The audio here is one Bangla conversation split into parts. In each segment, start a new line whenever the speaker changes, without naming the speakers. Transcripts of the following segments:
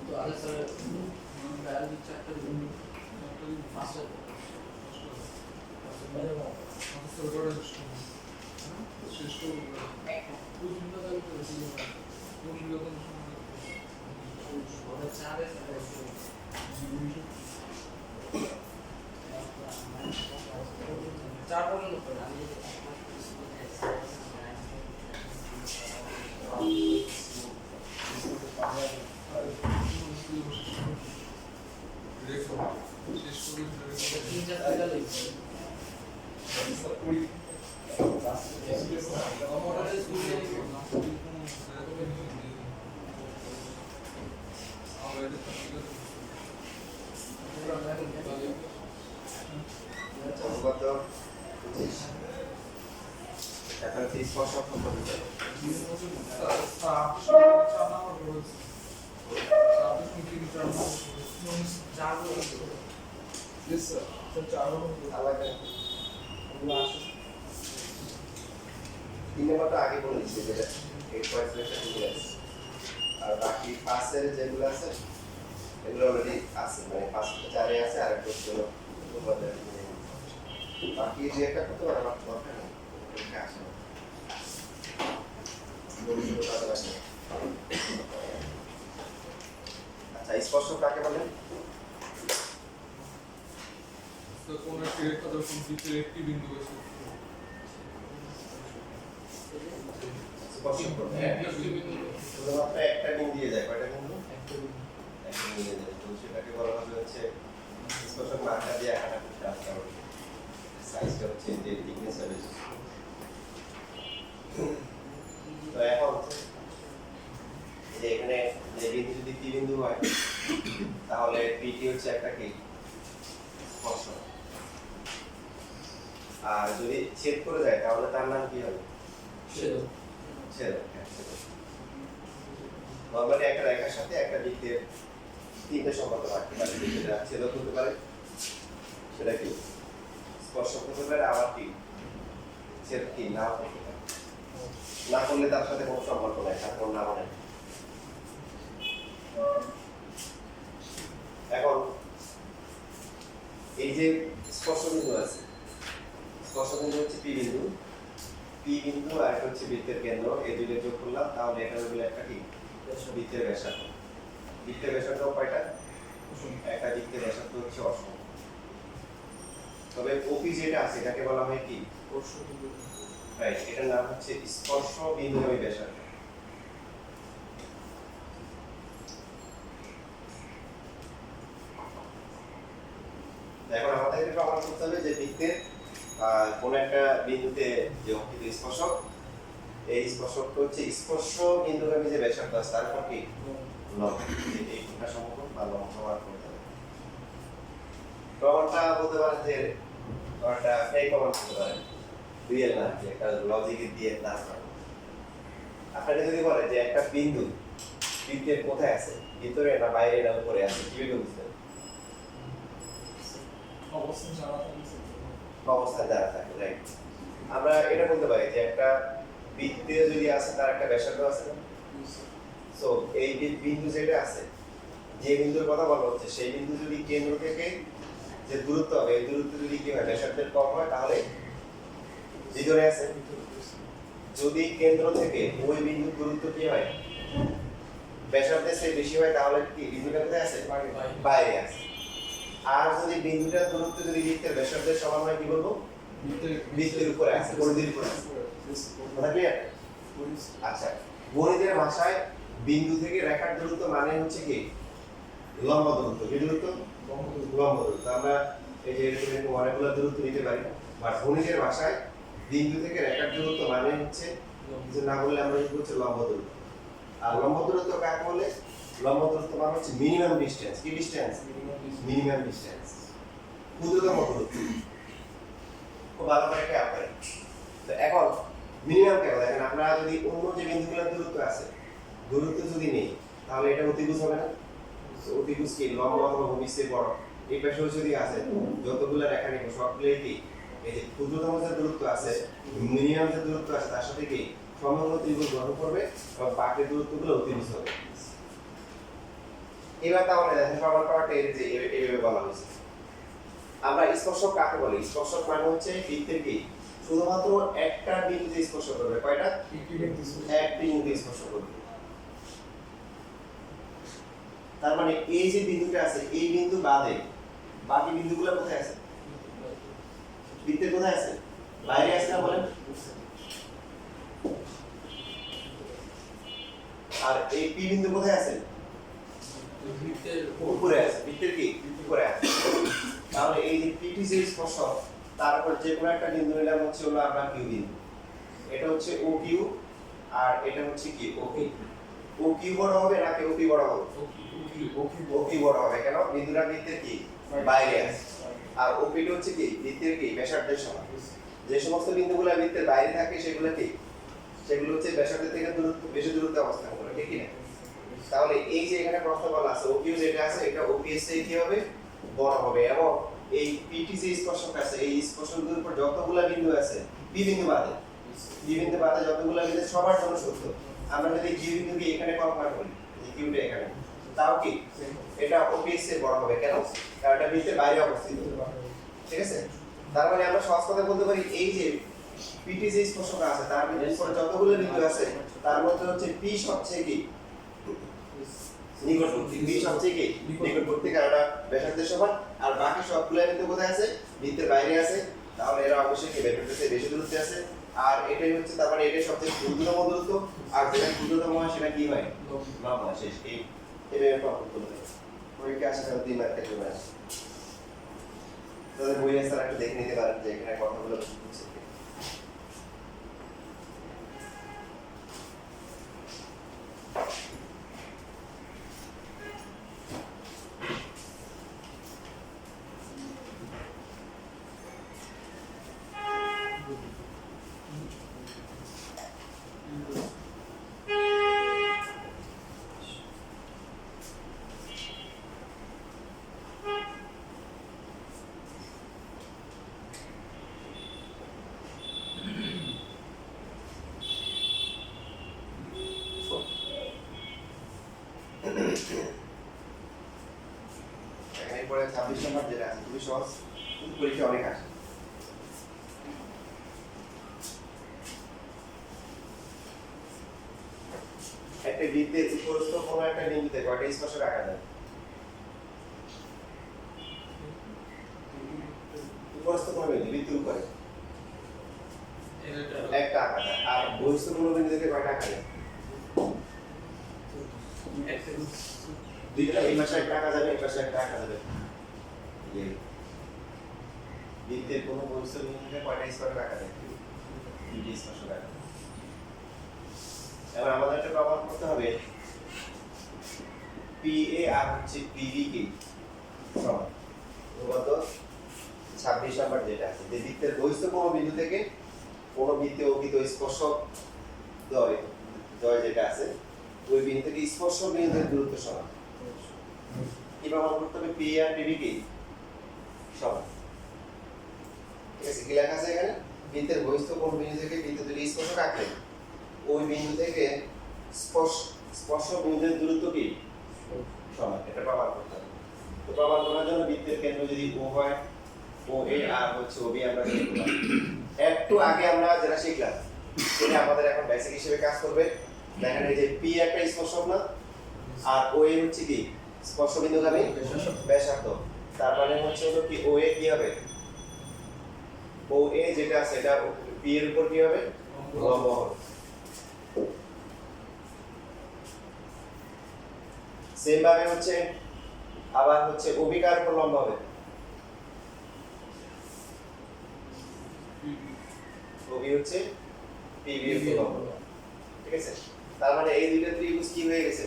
তো আগে স্যার বায়োলজি চ্যাপ্টার মাস্টার
শেষ
চার পর্যন্ত তিন চারটা লিখছি
তিন নম্বরটা আগে বলে দিচ্ছি যেটা এই পয়েন্টটা ঠিক আছে আর বাকি পাঁচের যেগুলো আছে এগুলো অলরেডি আছে মানে পাঁচটা চারে আছে আর একটা হচ্ছে বাকি যে একটা করতে পারে আমার দরকার নেই এটা আসে না আচ্ছা স্পর্শ কাকে বলে
তো কোন একটি রেখা যখন ভিতরে একটি বিন্দু আছে
স্পর্শ করবে শুধুমাত্র একটা বিন্দু দিয়ে যায় কয়টা বিন্দু একটা বিন্দু দিয়ে যায় তো সেটাকে বলা হবে হচ্ছে স্পর্শক মার্কা দিয়ে আঁকাটা খুব সহজ কারণ সাইজটা হচ্ছে যে থিকনেস হবে তো এখন যে এখানে যে বিন্দু যদি পি বিন্দু হয় তাহলে পিটি হচ্ছে একটা কি স্পর্শ আর যদি ছেদ করে যায় তাহলে তার নাম কি হবে
ছেদক
ছেদক নরমালি একটা রেখার সাথে একটা বৃত্তের তিনটে সম্পর্ক থাকতে পারে যেটা ছেদক হতে পারে সেটা কি স্পর্শক হতে পারে আবার কি ছেদক কি না হতে পারে না করলে তার সাথে কোনো সম্পর্ক নাই তার কোনো নাম নেই এখন এই যে স্পর্শ বিন্দু আছে স্পর্শ বিন্দু হচ্ছে পি বিন্দু আর একটা হচ্ছে বৃত্তের কেন্দ্র এই দুইটা যোগ করলাম তাহলে এটা হলো একটা কি বৃত্তের ব্যাসার্ধ বৃত্তের ব্যাসার্ধ কয়টা একটা বৃত্তের ব্যাসার্ধ হচ্ছে অসম তবে ওপি যেটা আছে এটাকে বলা হয় কি রাইট এটার নাম হচ্ছে স্পর্শ বিন্দুগামী ব্যাসার্ধ এখন আমাদেরকে প্রমাণ করতে হবে যে বৃত্তের কোন একটা বিন্দুতে যে অঙ্কিত স্পর্শক এই স্পর্শকটা হচ্ছে স্পর্শ বিন্দুগামী যে ব্যাসার্ধ আছে তার উপর কি লম্ব এই দুটো সমকোণ বা লম্ব প্রমাণ করতে হবে প্রমাণটা বলতে পারেন যে একটা ফেক প্রমাণ করতে পারেন রিয়েল না যে একটা লজিক দিয়ে না আপনাকে যদি বলে যে একটা বিন্দু বৃত্তের কোথায় আছে ভিতরে না বাইরে না উপরে আছে কিভাবে বুঝবেন অবস্থান জানা থাকে রাইট আমরা এটা বলতে পারি যে একটা বৃত্তে যদি আছে তার একটা ব্যাসার্ধ আছে না সো এই বিন্দু যেটা আছে যে বিন্দুর কথা বলা হচ্ছে সেই বিন্দু যদি কেন্দ্র থেকে যে দূরত্ব হবে এই দূরত্ব যদি কি হয় ব্যাসার্ধের কম হয় তাহলে ভিতরে আছে যদি কেন্দ্র থেকে ওই বিন্দুর দূরত্ব কি হয় ব্যাসার্ধের চেয়ে বেশি হয় তাহলে কি বিন্দুটা কোথায় আছে বাইরে আছে আর যদি বিন্দুটার দূরত্ব যদি বৃত্তের ব্যাসার্ধের সমান হয় কি বলবো বৃত্তের উপরে আছে পরিধির উপরে আছে কথা ক্লিয়ার আচ্ছা গণিতের ভাষায় বিন্দু থেকে রেখার দূরত্ব মানে হচ্ছে কি লম্ব দূরত্ব কি দূরত্ব লম্ব দূরত্ব আমরা এই যে এরকম অনেকগুলো দূরত্ব নিতে পারি বাট গণিতের ভাষায় বিন্দু থেকে রেখার দূরত্ব মানে হচ্ছে যে না বললে আমরা কি বলছি লম্ব দূরত্ব আর লম্ব দূরত্ব কাকে বলে লম্ব দূরত্ব মানে হচ্ছে মিনিমাম ডিসটেন্স কি ডিসটেন্স মিনিমাম ডিসটেন্স ক্ষুদ্রতম দূরত্ব খুব ভালো করে খেয়াল করেন তো এখন মিনিমাম কেন দেখেন আমরা যদি অন্য যে বিন্দুগুলোর দূরত্ব আছে দূরত্ব যদি নেই তাহলে এটা অতিভুজ হবে না অতিভুজ কি লম্ব অথবা ভূমিষ্ঠের বড় এই পাশেও যদি আছে যতগুলো রেখা নিব সবগুলোই কি এই যে ক্ষুদ্রতম যে দূরত্ব আছে মিনিমাম যে দূরত্ব আছে তার সাথে কি সমবাহু ত্রিভুজ গঠন করবে এবং বাকি দূরত্বগুলো অতিভুজ হবে। এবার তাহলে দেখেন প্রমাণ করাটা এইভাবে বলা হয়েছে। আমরা স্পর্শক কাকে বলি? স্পর্শক মানে হচ্ছে বৃত্তের কি শুধুমাত্র একটা বিন্দুতে স্পর্শ করবে। কয়টা? এক বিন্দুতে স্পর্শ করবে। তার মানে এই যে বিন্দুটা আছে এই বিন্দু বাদে বাকি বিন্দুগুলো কোথায় আছে? বৃত্তের কোথায় আছে? বাইরে আছে না বলেন? আর এই পি বিন্দু কোথায় আছে?
বৃত্তের
উপরে আছে। বৃত্তের কি উপরে আছে। তাহলে এই যে পিটি যে স্পর্শক তার উপর যে কোনো একটা বিন্দু নিলাম হচ্ছে হলো আমরা কিউ বিন্দু। এটা হচ্ছে ও কিউ আর এটা হচ্ছে কি ও পি। ও কিউ বড় হবে নাকি ও পি বড় হবে? ও কিউ বড় হবে। কেন? বিন্দুটা বৃত্তের কি বাইরে আছে। আর ও পিটা হচ্ছে কি বৃত্তের কি ব্যাসার্ধের সমান। যে সমস্ত বিন্দুগুলো বৃত্তের বাইরে থাকে সেগুলো কি সেগুলো হচ্ছে ব্যাসার্ধ থেকে দূরত্ব বেশি দূরত্বে অবস্থান করে। ঠিক কি না? তাহলে এই যে এখানে প্রশ্ন বলা আছে ও কিউ যেটা আছে এটা ও পি এর চেয়ে কি হবে বড় হবে এবং এই পিটি যে স্পর্শক আছে এই স্পর্শকের উপর যতগুলা বিন্দু আছে পি বিন্দু বাদে যতগুলা বিন্দু সবার জন্য সত্য। আমরা যদি কিউ বিন্দুকে এখানে কল্পনা করি এই কিউটা এখানে তাও কি এটা ও পি এর চেয়ে বড় হবে। কেন? কারণ এটা বৃত্তের বাইরে অবস্থিত। ঠিক আছে? তার মানে আমরা সহজ কথা বলতে পারি এই যে পিটি যে স্পর্শক আছে তার উপর যতগুলো বিন্দু আছে তার মধ্যে হচ্ছে পি সবচেয়ে কি নিকটবর্তী। পি সবচেয়ে কি নিকটবর্তী কারণ এটা ব্যাসার্ধের সমান। আর বাকি সবগুলো বিন্দু কোথায় আছে? বৃত্তের বাইরে আছে। তাহলে এরা অবশ্যই কি ব্যাসার্ধের চেয়ে বেশি দূরত্বে আছে। আর এটাই হচ্ছে তার মানে এটাই সবচেয়ে ক্ষুদ্রতম দূরত্ব। আর যেটা ক্ষুদ্রতম হয় সেটা কি হয়? লম্ব হয়। শেষ। এই এভাবে প্রমাণ করতে হবে। পরীক্ষা আসে 3 মার্ক থেকে হবে। তাহলে বই আছে একটু দেখে নিতে পারেন যে এখানে কথাগুলো বুঝছে। এরপরে 26 নম্বর যেটা আছে খুবই সহজ কিন্তু পরীক্ষা অনেক আসে। একটা বৃত্তের উপরস্থ কোনো একটা বিন্দুতে কয়টা স্পর্শক আঁকা যায়? উপরস্থ কোনো বিন্দু বৃত্তের উপরে একটা আঁকা যায়। আর বহিস্থ কোনো বিন্দুতে কয়টা আঁকা যায়? দুইটা। এই পাশে একটা আঁকা যাবে এই পাশে একটা আঁকা যাবে। বৃত্তের কোনো বহিস্থ বিন্দুতে কয়টা স্পর্শক আঁকা যায়? দুইটা স্পর্শক আঁকা যায়। এবার আমাদের একটা প্রমাণ করতে হবে PA আর হচ্ছে PB কি সমান। কত? 26 নাম্বার যেটা আছে যে বৃত্তের বহিস্থ কোনো বিন্দু থেকে কোনো বৃত্তে অভিহিত স্পর্শক দ্বয় যেটা আছে ওই বিন্দু থেকে স্পর্শক বিন্দুর দূরত্ব সমান। কি প্রমাণ করতে হবে? PA আর PB কি সমান। ঠিক আছে? কি লেখা আছে এখানে? বৃত্তের বহিস্থ কোনো বিন্দু থেকে বৃত্ত যদি স্পর্শক আঁকে ওই বিন্দু থেকে স্পর্শ বিন্দুর দূরত্ব কি সমান। এটা প্রমাণ করতে হবে। তো প্রমাণ করার জন্য বৃত্তের কেন্দ্র যদি ও হয় ও এ আর হচ্ছে ও বি আমরা লিখলাম। একটু আগে আমরা যেটা শিখলাম সেটা আমাদের এখন বেসিক হিসেবে কাজ করবে। দেখেন এই যে পি একটা স্পর্শক না আর ও এ হচ্ছে কি স্পর্শ বিন্দুগামী ব্যাসার্ধ। তার মানে হচ্ছে হলো কি ও এ কি হবে? ও এ যেটা আছে এটা পি এর উপর কি হবে? লম্ব হবে। সেম ভাবে হচ্ছে আবার হচ্ছে ওবি কার উপর লম্ব হবে? ওবি হচ্ছে পিবি এর উপর লম্ব। ঠিক আছে? তার মানে এই দুইটা ত্রিভুজ কি হয়ে গেছে?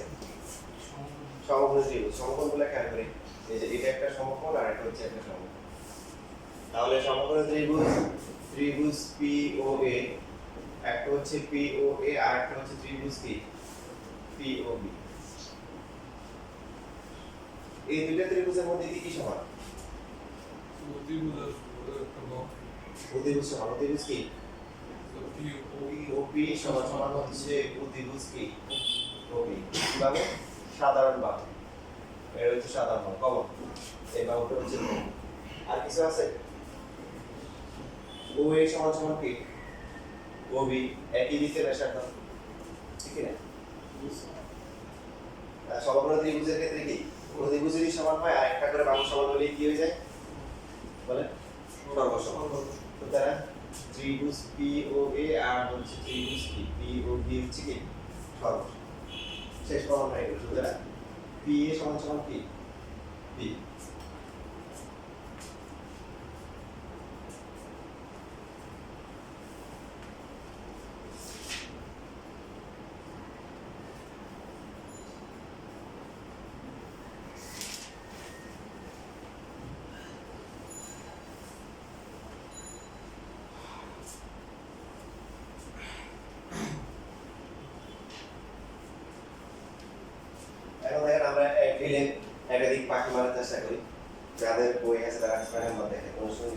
সমকোণ ত্রিভুজ। সমকোণগুলো খেয়াল করি এই যে এটা একটা সমকোণ আর এটা হচ্ছে একটা সমকোণ। তাহলে সমকোণ ত্রিভুজ POA একটা হচ্ছে POA আর একটা হচ্ছে ত্রিভুজ কি POB। এই দুইটা ত্রিভুজের মধ্যে কি সমান?
অতিভুজ একটা লম্ব।
অতিভুজ সমান। অতিভুজ কি
তো পি ও
ওপি সমান সমান হচ্ছে অতিভুজ কি ওপি কিভাবে সাধারণ বাহু এটা হচ্ছে সাধারণ বাহু কমন এই বাহুটা হচ্ছে common। আর কিছু আছে ও এ সমান সমান কি ওবি একই দিকে ব্যাসার্ধ ঠিক না সমগ্র ত্রিভুজের ক্ষেত্রে কি ত্রিভুজ যদি সমান হয় আর একটা করে বাহু সমান হলে কি হয়ে যায় বলে সর্বসমান সুতরাং ত্রিভুজ পি ও এ আর হচ্ছে ত্রিভুজ পি ও বি হচ্ছে কি সর্বসমান শেষ প্রমাণ হয়ে গেল সুতরাং পি এ সমান সমান কি পি এখন দেখেন আমরা একদিনে একাধিক পাখি মারার চেষ্টা করি যাদের বই আছে তারা পাখির মধ্যে দেখে কোনো সময়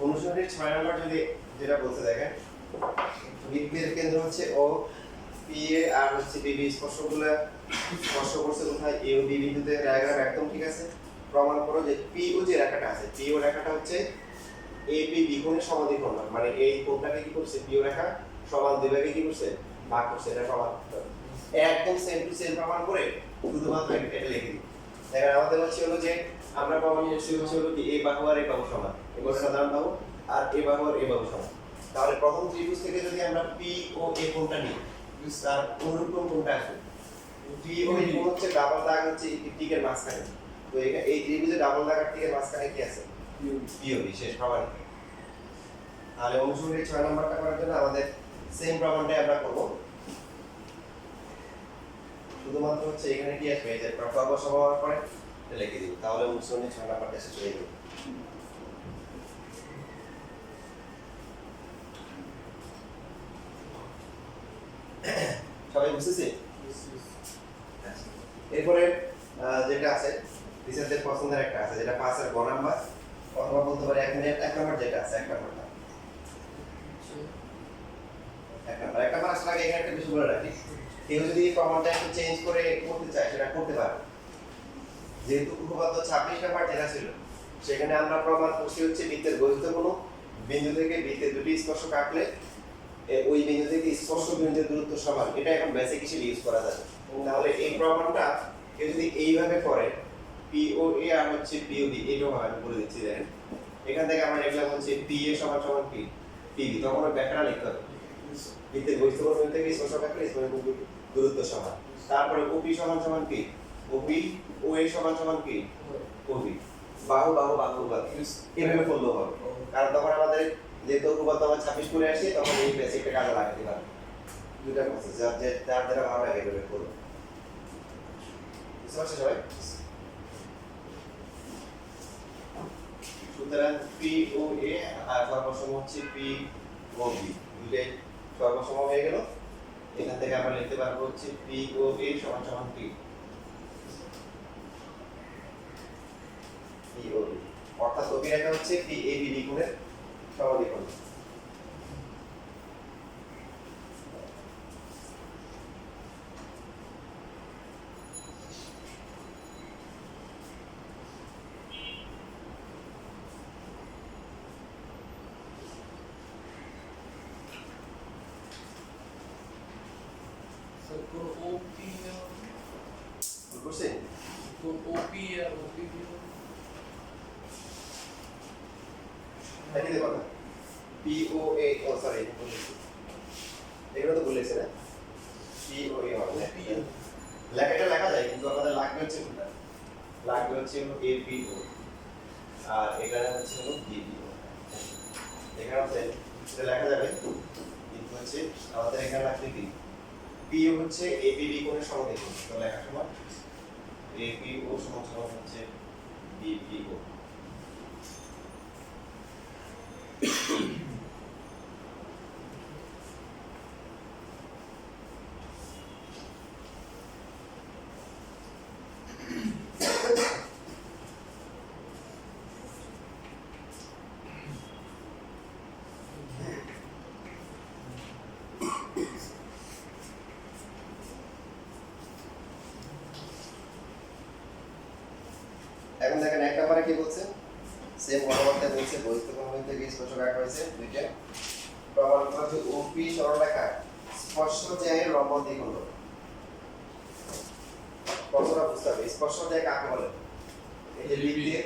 অনুসরণের 6 নম্বর যদি যেটা বলতে দেখেন বৃত্তের কেন্দ্র হচ্ছে ও পি এ আর হচ্ছে বিবি স্পর্শ করছে কোথায় এ ও বি বিন্দুতে ডায়াগ্রাম একদম ঠিক আছে প্রমাণ করো যে পি ও যে রেখাটা আছে পি ও রেখাটা হচ্ছে এ বি দ্বিগুণের সমাদ্বিকোণ মানে এই কোণটাকে কি করছে পি ও রেখা সমান দুই ভাগে কি করছে ভাগ করছে এটা প্রমাণ একদম সেম টু সেম প্রমাণ করে শুধুমাত্র এটা লিখে দিই দেখেন আমাদের হলো যে আমরা প্রমাণ করছি হলো কি এ বাহু আর এ বাহু সমান এগুলো সাধারণ বাহু আর এ বাহু আর এ বাহু সমান তাহলে প্রথম ত্রিভুজ থেকে যদি আমরা পি ও এ কোণটা নিই তার অনুরূপ কোণটা আসবে পি ও এ কোণ হচ্ছে ডাবল দাগ হচ্ছে টিকের মাঝখানে তো এই ত্রিভুজে ডাবল দাগ আর টিকের মাঝখানে কি আছে পি ও বি শেষ প্রমাণ তাহলে অনুসরণের 6 নম্বরটা করার জন্য আমাদের সেম প্রমাণটাই আমরা করব শুধুমাত্র হচ্ছে এখানে কি আসবে এই যে প্রকল্প সমাধান করে এটা লিখে দিব তাহলে অনুসরণের 6 নম্বরটা শেষ হয়ে যাবে সবাই বুঝতেছে এরপরে যেটা আছে রিসার্চের পছন্দের একটা আছে যেটা 5 এর গ নাম্বার অথবা বলতে পারি এখানে 1 নাম্বার যেটা আছে 1 নাম্বারটা এক নাম্বার আসলে আগে এখানে একটা বিষয় বলে রাখি কেউ যদি প্রমাণটা একটু চেঞ্জ করে করতে চায় সেটা করতে পারে যেহেতু উপপাদ্য 26 নাম্বার যেটা ছিল সেখানে আমরা প্রমাণ করছি হচ্ছে বৃত্তের বহিঃস্থ কোণ বিন্দু থেকে বৃত্তের দুটি স্পর্শ কাটলে ওই বিন্দু থেকে স্পর্শ বিন্দুর দূরত্ব সমান এটা এখন বেসিক হিসেবে ইউজ করা যাবে তাহলে এই প্রমাণটা কেউ যদি এইভাবে করে পি ও এ আর হচ্ছে পি ও বি এটাও আমি বলে দিচ্ছি দেখেন এখান থেকে আমরা লিখলাম হচ্ছে পি এ সমান সমান পি পি বি তখন ওই ব্যাখ্যাটা লিখতে হবে বৃত্তের বহিঃস্থ কোণ থেকে স্পর্শ কাটলে স্পর্শ দূরত্ব সমান তারপরে ওপি সমান সমান পি ওপি ও এ সমান সমান পি ওপি বাহু বাহু বাহু বাহু এভাবে করলেও হবে কারণ তখন আমাদের যেহেতু উপপাদ্য আমরা 26 করে আসি তখন এই বেসিকটা কাজে লাগাতে পারবো দুটা প্রসেস যার দ্বারা ভালো লাগে এভাবে করো বুঝতে পারছো সবাই সুতরাং পি ও এ আর সর্বসম হচ্ছে পি ও বি দুটাই সর্বসম হয়ে গেল এখান থেকে আমরা লিখতে পারবো হচ্ছে পি ও এ সমান সমান পি পি ও বি অর্থাৎ ওপি রেখা হচ্ছে পি এ বি দ্বিগুণের সমাদ্বিকোণ
কোন ওপি
বুঝছেন
কোন ওপি আর ওপি
একই কথা পি ও এ ও সরি এগুলো তো বলেছে না পি ও এ মানে লেখাটা লেখা যায় কিন্তু আমাদের লাগবে হচ্ছে কোনটা লাগবে হচ্ছে এ পি ও আর এখানে হচ্ছে বি পি ও এখানে হচ্ছে এটা লেখা যাবে কিন্তু হচ্ছে আমাদের এখানে লাগবে কি পি ও হচ্ছে এ পি বি কোণের সমাদ্বিকোণ তো লেখা সমান এ পি ও সমান সমান হচ্ছে বি পি ও এখন দেখেন এক নম্বরে কি বলছে সেম কথাবার্তা বলছে বহিস্থ কোণ থেকে স্পর্শক আঁকা হয়েছে দুইটা প্রমাণ করা হচ্ছে ওপি সরলরেখা স্পর্শ জ্যায়ের লম্ব দ্বিখণ্ড কতটা বুঝতে হবে স্পর্শ জ্যায় কাকে বলে এই যে বৃত্তের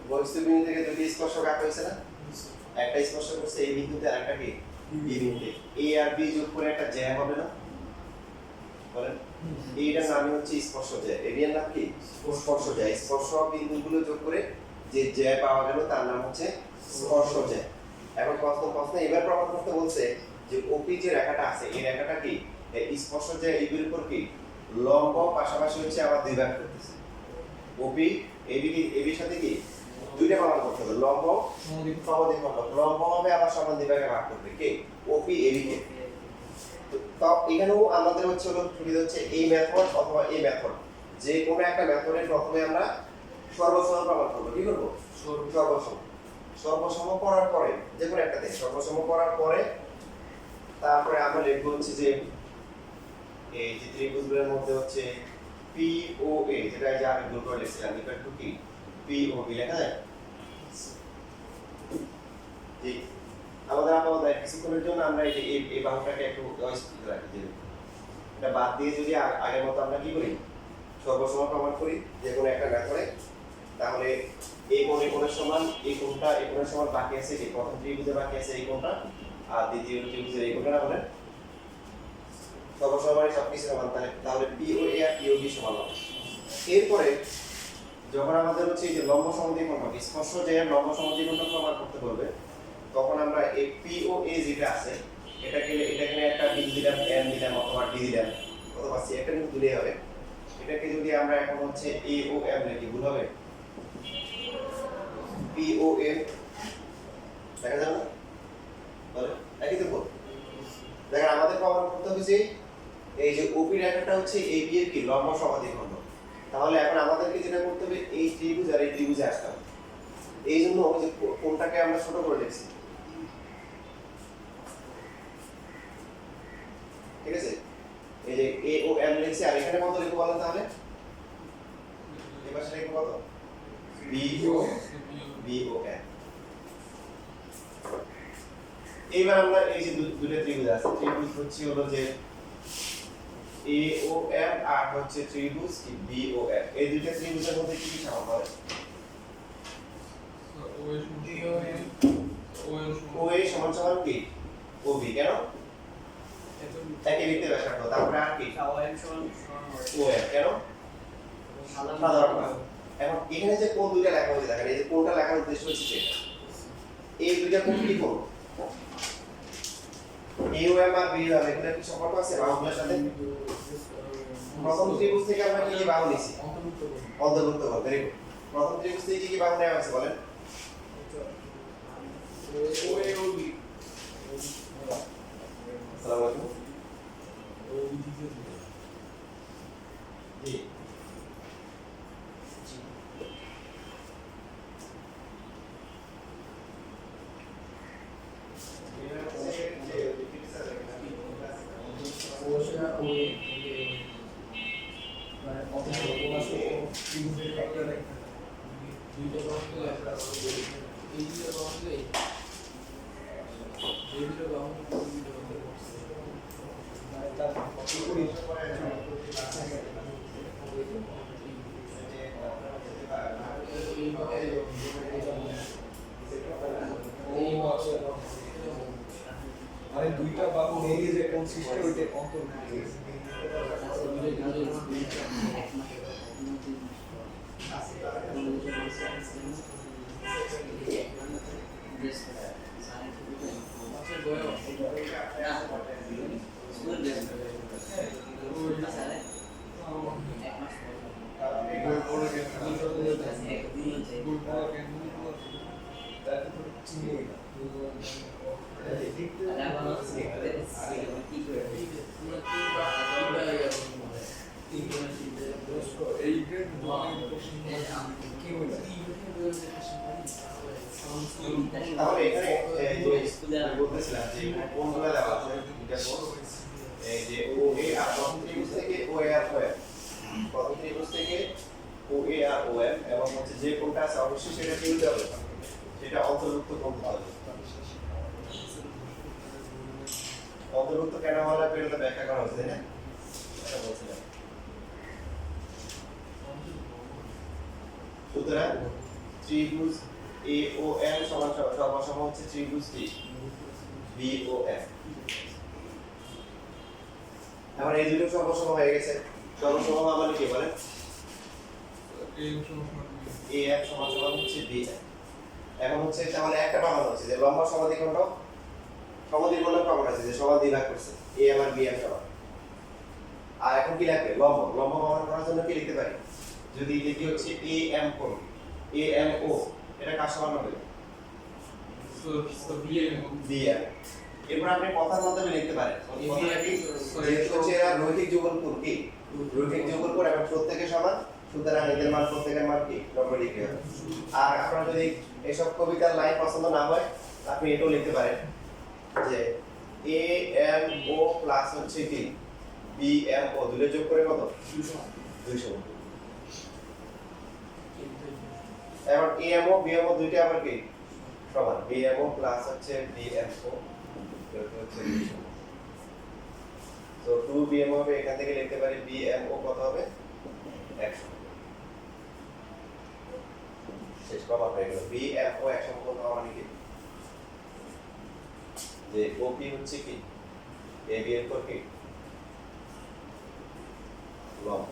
বহিস্থ বিন্দু থেকে দুটি স্পর্শক আঁকা হয়েছে না একটা স্পর্শ করছে এই বিন্দুতে আরেকটা কি বি বিন্দুতে এ আর বি যোগ করে একটা জ্যা হবে না বলেন এইটার নাম হচ্ছে স্পর্শ জ্যা এরিয়ার নাম কি স্পর্শ জ্যা স্পর্শ বিন্দুগুলো যোগ করে যে জ্যা পাওয়া গেল তার নাম হচ্ছে স্পর্শ জ্যা এখন প্রশ্ন এবার প্রমাণ করতে বলছে যে ওপি যে রেখাটা আছে এই রেখাটা কি এই স্পর্শ জ্যা এর উপর কি লম্ব পাশাপাশি হচ্ছে আবার দুই ভাগ করতেছে ওপি এবির সাথে কি দুইটা প্রমাণ করতে হবে লম্ব সমদ্বিখণ্ড লম্ব হবে আবার সমান দুই ভাগে ভাগ করবে কে ওপি এবি কে তো এখানেও আমাদের হচ্ছে হলো সুবিধা হচ্ছে এই মেথড অথবা এই মেথড যে কোনো একটা মেথডের প্রথমে আমরা সর্বসম প্রমাণ করব কি করব সর্বসম করার পরে যে কোনো একটা দিন সর্বসম করার পরে তারপরে আমরা লিখব হচ্ছে যে এই যে ত্রিভুজগুলোর মধ্যে হচ্ছে POA যেটা যে আমি ভুল করে লিখছিলাম ইকুয়াল টু কি POB লেখা যায় জি আমাদের আপাতত কিছুক্ষণের জন্য আমরা এই যে এই বাহুটাকে একটু অস্থির রাখি যে এটা বাদ দিয়ে যদি আগের মতো আমরা কি করি সর্বসম প্রমাণ করি যে কোনো একটা মেথডে তাহলে এই কোণের সমান এই কোণের সমান বাকি আছে কি প্রথম ত্রিভুজে বাকি আছে এই কোণটা আর দ্বিতীয় ত্রিভুজের এই কোণটা না বলে সর্বসম মানে সবকিছু সমান তাহলে POA আর POB সমান হবে এরপরে যখন আমাদের হচ্ছে এই যে লম্ব সমদ্বিখণ্ড স্পর্শ জ্যায়ের লম্ব সমদ্বিখণ্ড প্রমাণ করতে বলবে তখন আমরা এই POA যেটা আছে এটাকে একটা বি দিলাম m দিলাম অথবা d দিলাম অথবা c একটা কিন্তু দিলেই হবে এটাকে যদি আমরা এখন হচ্ছে AOM লিখি ভুল হবে POM দেখা যাবে না বলে একই তো বল দেখেন আমাদের প্রমাণ করতে হবে যে এই যে OP রেখাটা হচ্ছে AB এর কি লম্ব সমদ্বিখণ্ড তাহলে এখন আমাদেরকে যেটা করতে হবে এই ত্রিভুজ আর এই ত্রিভুজে আসতে হবে এই জন্য ওই যে কোণটাকে আমরা ছোট করে লিখছি ঠিক আছে এই যে AOM লিখছি আর এখানে কত লিখব বলেন তাহলে এই পাশে লিখব কত BOM এইবার আমরা এই যে দুটো ত্রিভুজ আছে ত্রিভুজ হচ্ছে হলো যে AOM আর হচ্ছে ত্রিভুজ কি BOM এই দুটো ত্রিভুজের মধ্যে কি কি সমান হবে OA সমান সমান কি OB কেন একই বৃত্তের ব্যাসার্ধ তারপরে আর কি OM কেন সাধারণ ভাগ এখন এখানে যে কোণ দুইটা লেখা হয়েছে দেখেন এই যে কোণটা লেখার উদ্দেশ্য হচ্ছে সেটা এই দুইটা কোণ কি কোণ AOM আর BOM এগুলোর কি সম্পর্ক আছে বাহুগুলোর সাথে প্রথম ত্রিভুজ থেকে আমরা কি কি বাহু নিছি অন্তর্ভুক্ত করব ভেরি গুড প্রথম ত্রিভুজ থেকে কি বাহু নেওয়া হয়েছে বলেন
OAOB
আসসালামু আলাইকুম জি
মানে দুইটা বাহু নিয়ে যে কোন সৃষ্টি হইতে অন্তর্ভুক্ত এই গ্রেড কি হইল
তাহলে এখানে এই যে বলতেছিলাম যে কোণগুলো দেওয়া আছে দুইটা কোণ এই যে OA আর প্রথম ত্রিভুজ থেকে OA আর প্রথম ত্রিভুজ থেকে ও এ আর ও এম এবং হচ্ছে যে কোনটা আছে অবশ্যই সেটা কি হতে হবে, সেটা অন্তর্ভুক্ত করতে হবে। অন্তর্ভুক্ত কেন হলে এটা ব্যাখ্যা করা হচ্ছে, তাই না? এটা বলছিলাম। সুতরাং ত্রিভুজ এ ও এম সমান সর্বসম হচ্ছে ত্রিভুজ টি বি ও এম। এখন এই দুটো সর্বসম হয়ে গেছে। সর্বসম হওয়া মানে কি বলেন? এ এম সমান সমান হচ্ছে বি এম। এখন হচ্ছে তাহলে একটা প্রমাণ হচ্ছে যে লম্ব সমদ্বিখণ্ড প্রমাণ আছে যে সমান দ্বিভাগ করছে এ এম আর বি এম সমান। আর এখন কি লাগবে? লম্ব প্রমাণ করার জন্য কি লিখতে পারি? যদি লিখি হচ্ছে এ এম কোণ এ এম ও, এটা কার সমান হবে? B M. এরপর আপনি কথার মাধ্যমে লিখতে পারেন কথাটা কি, যেহেতু হচ্ছে এরা রৈখিক যুগলপুর কি রৈখিক যুগলপুর এবং প্রত্যেকের সমান, সুতরাং এদের মান প্রত্যেকের মান কি 90 ডিগ্রি হবে। আর আপনার যদি এইসব কবিতার লাইন পছন্দ না হয় আপনি এটাও লিখতে পারেন যে এ এম ও প্লাস হচ্ছে কি বি এম ও, দুটো যোগ করে কত? 200। এখন A M O B M O দুইটা আবার কি সমান, বি এম ও প্লাস হচ্ছে বি এম ও হচ্ছে 200। তো 2 বি এম হবে, এখান থেকে লিখতে পারি বি এম ও কত হবে? 100। শেষ প্রমাণ হয়ে গেল। বি এম ও 100 কত হওয়া মানে কি যে ওপি হচ্ছে কি এ বি এর উপর কি লম্ব।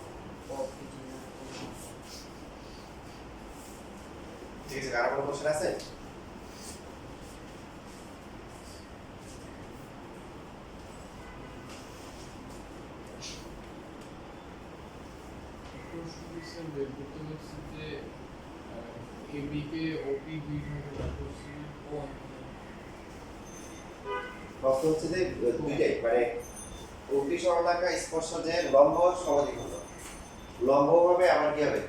ঠিক আছে, কারো কোনো কোশ্চেন আছে? প্রশ্ন হচ্ছে যে দুইটাই মানে ওপি সরলরেখা স্পর্শ যে লম্ব সমদ্বিখণ্ড, লম্ব হবে আবার কি হবে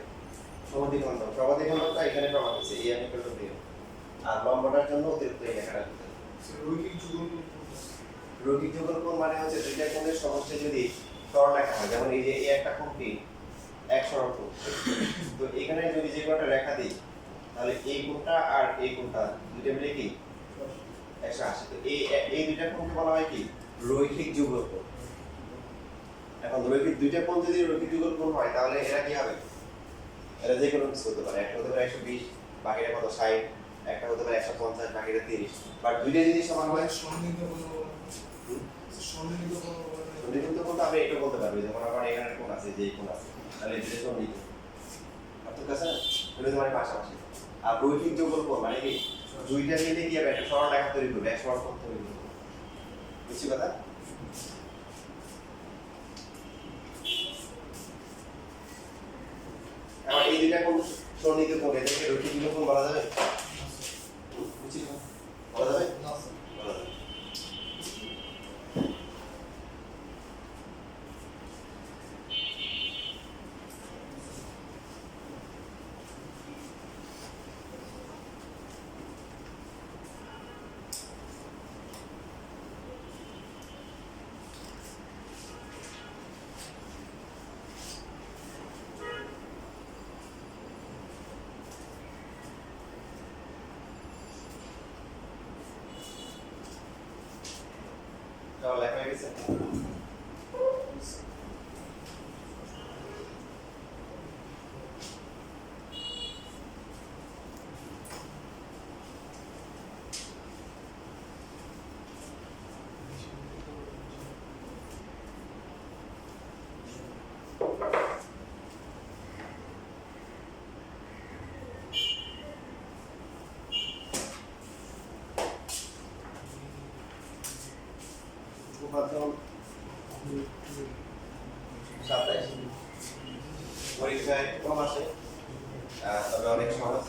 সমদ্বিখণ্ড। সমদ্বিখণ্ডটা এখানে প্রমাণ হচ্ছে A M equal to B, আর লম্বটার জন্য অতিরিক্ত এই লেখাটা দিতে হবে। রৈখিক যুগলপুর মানে হচ্ছে দুইটা কোণের সমষ্টি যদি সরলরেখা হয়, যেমন এই যে এই একটা কোণ কি এক সরলরেখা, তো এখানে যদি যে কোণটা রেখা দিই তাহলে এই কোণটা আর এই কোণটা দুইটা মিলে কি 180। তো এই দুইটা কোণকে বলা হয় কি রৈখিক যুগলপুর। এখন রৈখিক দুইটা কোণ যদি রৈখিক যুগলপুর হয় তাহলে এরা কি হবে? এরা যে কোনো কিছু হতে পারে, একটা হতে পারে 120, বাকিটা কত 60, একটা হতে পারে 150, বাকিটা 30। বাট দুইটা যদি সমান হয় সন্নিহিত কোণ তো আমি এটা বলতে পারবো যে মনে করেন এখানে কোণ আছে, যে কোণ আছে, তাহলে এটা সন্নিহিত। ঠিক আছে, এটা মানে পাশাপাশি। আর রৈখিক যুগলপুর মানে কি দুইটা মিলে কি হবে একটা সরলরেখা তৈরি করবে, এক সরলরেখা তৈরি করবে। বুঝছি কথা? এখন এই দুইটা কোণ সন্নিহিত কোণ, এদেরকে রৈখিক যুগলপুর বলা যাবে? বুঝছি বলা যাবে? বলা যাবে। তাহলে লেখা হয়ে গেছে। মাধ্যম 27 পরীক্ষায় কম আসে, তবে অনেক সহজ।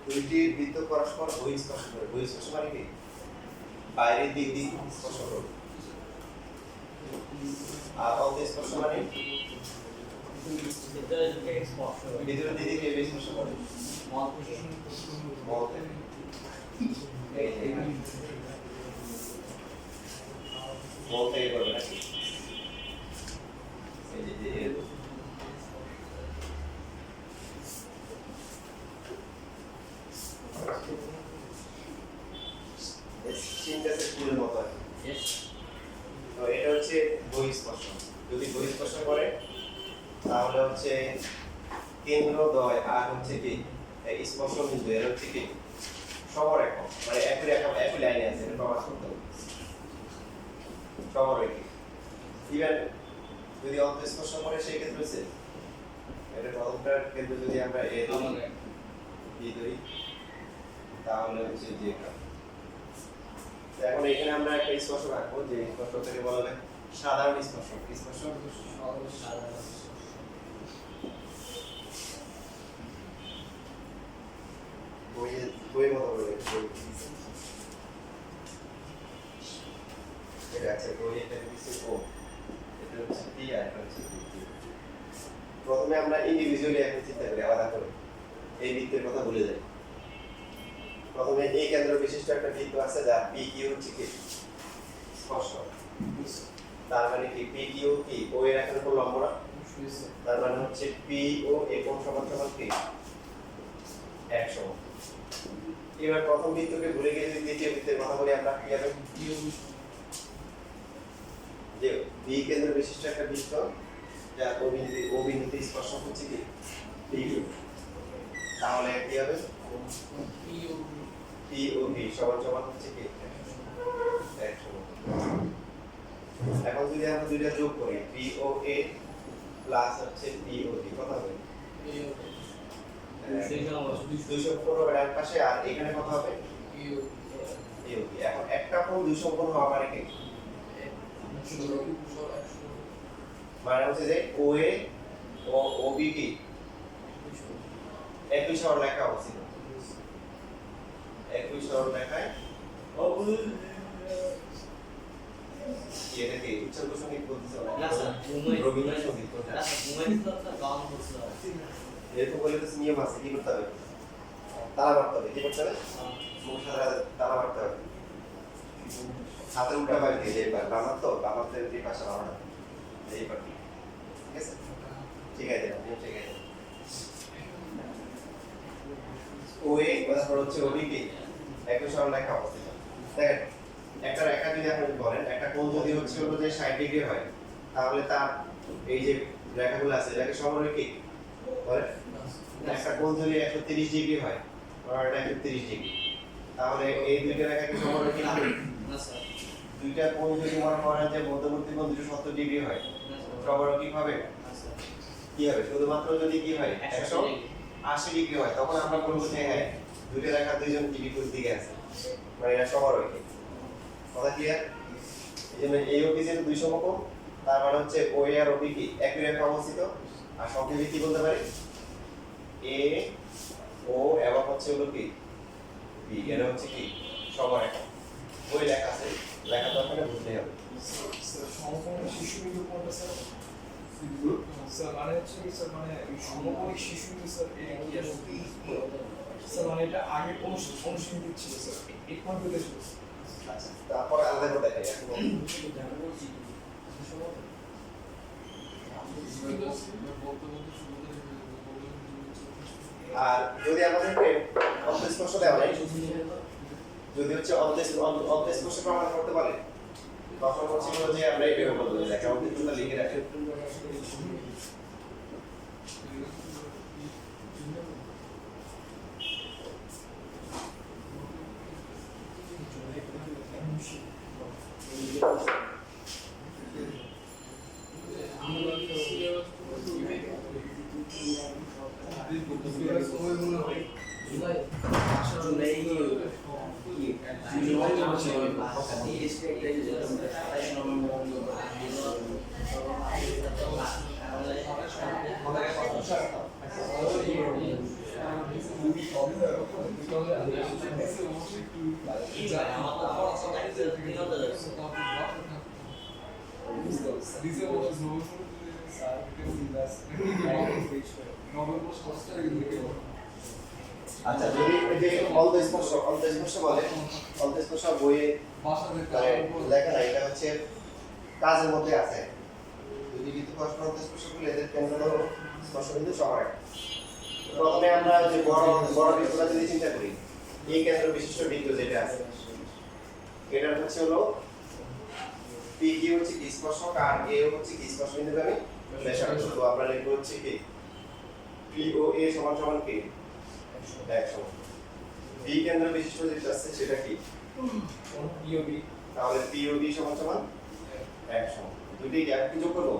দুইটি বৃত্ত পরস্পর বহিঃস্পর্শ করে। বহিঃস্পর্শ মানে কি বাইরের দিক দিয়ে স্পর্শ করবে, আর অন্তঃস্পর্শ মানে ভিতরের দিক দিয়ে স্পর্শ করে। বল থেকে করবে নাকি? তাহলে হচ্ছে কেন্দ্রদ্বয় আর হচ্ছে কি স্পর্শ বিন্দু এর হচ্ছে কি সমরেখা, মানে একই লাইনে আছে, এটা প্রমাণ করতে হবে। সমরেখা ইভেন যদি অন্তঃস্পর্শ করে সেই ক্ষেত্রে হচ্ছে এটা প্রথমটার ক্ষেত্রে যদি আমরা এ ধরি তাহলে হচ্ছে যে এখন এখানে আমরা একটা স্পর্শ রাখবো, যে স্পর্শ থেকে বলা হয় সাধারণ স্পর্শ। স্পর্শ বইয়ের মতো করে এটা আছে বই, এটা দিচ্ছে ও, এটা হচ্ছে টি আর এটা হচ্ছে বি। প্রথমে আমরা ইন্ডিভিজুয়ালি একটা চিন্তা করি, আলাদা করে এই বৃত্তের কথা ভুলে যাই। প্রথমে এই কেন্দ্র বিশিষ্ট একটা বৃত্ত আছে যার পি কিউ হচ্ছে কি স্পর্শ, তার মানে কি পি কিউ কি ও এর এখানে কোন লম্ব না, তার মানে হচ্ছে পি ও এ কোণ সমান সমান কি 100। এবার প্রথম বৃত্তকে ভুলে গিয়ে যদি দ্বিতীয় বৃত্তের কথা বলি আমরা কি হবে, যে বি কেন্দ্র বিশিষ্ট একটা বৃত্ত যার ও বিন্দুতে স্পর্শ হচ্ছে কি পি কিউ, তাহলে কি হবে পি ও বি সমান সমান হচ্ছে কি 100। এখন যদি আমরা দুইটা যোগ করি পি ও এ প্লাস হচ্ছে পি ও বি কত হবে 215 এর পাশে, আর এখানে কত হবে পি ও বি। এখন একটা কোণ 215 হওয়া মানে কি, মানে হচ্ছে যে ও এ ও ও বি কি একই সরলরেখা অবস্থিত, একই সরলরেখায় এটা কি উচ্চারণ সঙ্গীত বলতেছে না স্যার, রবীন্দ্র সঙ্গীত কোনটা এরকম বলে তো নিয়ম আছে, কি করতে হবে তালা মারতে হবে, কি করতে হবে মুখের সাথে তালা মারতে হবে, হাতের উল্টা বাইরে দিয়ে এইবার বামার তো বামারদের এই পাশে বামাটা এইবার, ঠিক আছে ঠিক আছে নিয়ম ঠিক আছে। ওয়ে তারপর হচ্ছে ওবি কি একই সরলরেখা অবস্থিত। দেখেন একটা রেখা যদি আপনি বলেন, একটা কোণ যদি হচ্ছে হলো যে 60 ডিগ্রি হয়, তাহলে তার এই যে রেখাগুলো আছে এটাকে সমরৈখিক বলে। একটা কোণ যদি 130 ডিগ্রি হয় আর এটা 30 ডিগ্রি, তাহলে এই দুইটা রেখা কি সমরৈখিক না স্যার? দুইটা কোণ যদি মনে করেন যে মধ্যবর্তী কোণ 270 ডিগ্রি হয়, সমরৈখিক হবে না স্যার? কি হবে শুধুমাত্র যদি কি হয় 180 ডিগ্রি হয়, তখন আমরা বলবো যে হ্যাঁ দুইটা রেখা দুইজন বিপরীত দিকে আছে, মানে এটা সমরৈখিক। কথা ক্লিয়ার? এইজন্য এই ও বি যেহেতু দুই সমকোণ, তার মানে হচ্ছে ও এ আর ও বি কি একই রেখা অবস্থিত, আর সংক্ষেপে কি বলতে পারি এ ও এবং হচ্ছে হলো কি বি, এটা হচ্ছে কি সমরেখা। ওই লেখা আছে, লেখা তো আপনাকে বুঝতে হবে।
স্যার সমকোণী শিশুবিন্দু কোনটা স্যার? স্যার মানে হচ্ছে কি স্যার, মানে সমকোণী শিশুবিন্দু স্যার এটা কি আসলে স্যার, মানে এটা আগে কোন অনুসন্ধিত ছিল স্যার, এই কোন বিন্দু ছিল?
আচ্ছা তারপর আলাদা করে দেখাই এখন। আর যদি আমাদেরকে অন্তঃস্পর্শ দেওয়া হয়, যদি হচ্ছে অন্তঃস্পর্শ প্রমাণ করতে পারে, তখন হচ্ছে যে আমরা এইভাবে বলবো যে লেখা অন্তঃস্পর্শ লিখে রাখি। আচ্ছা যদি যে অন্তঃস্পর্শ বলে, অন্তঃস্পর্শ বইয়ে লেখা নাই, এটা হচ্ছে কাজের মধ্যে আছে। যদি কিন্তু পরস্পর অন্তঃস্পর্শ বলে এদের কেন্দ্র স্পর্শ কিন্তু সমান। প্রথমে আমরা যে বড় বৃত্তটা যদি চিন্তা করি, এই কেন্দ্র বিশিষ্ট বৃত্ত যেটা আছে এটা হচ্ছে হলো পি কিউ হচ্ছে কি স্পর্শক আর এ হচ্ছে কি স্পর্শ বিন্দুগামী ব্যাসার্ধ। তো আমরা লিখবো হচ্ছে কি POA সমান সমান কি 100। বি কেন্দ্র বিশিষ্ট যেটা আছে সেটা কি
ইওবি
তাহলে POB সমান সমান 100। দুটি গ্যাপ কি যোগ করব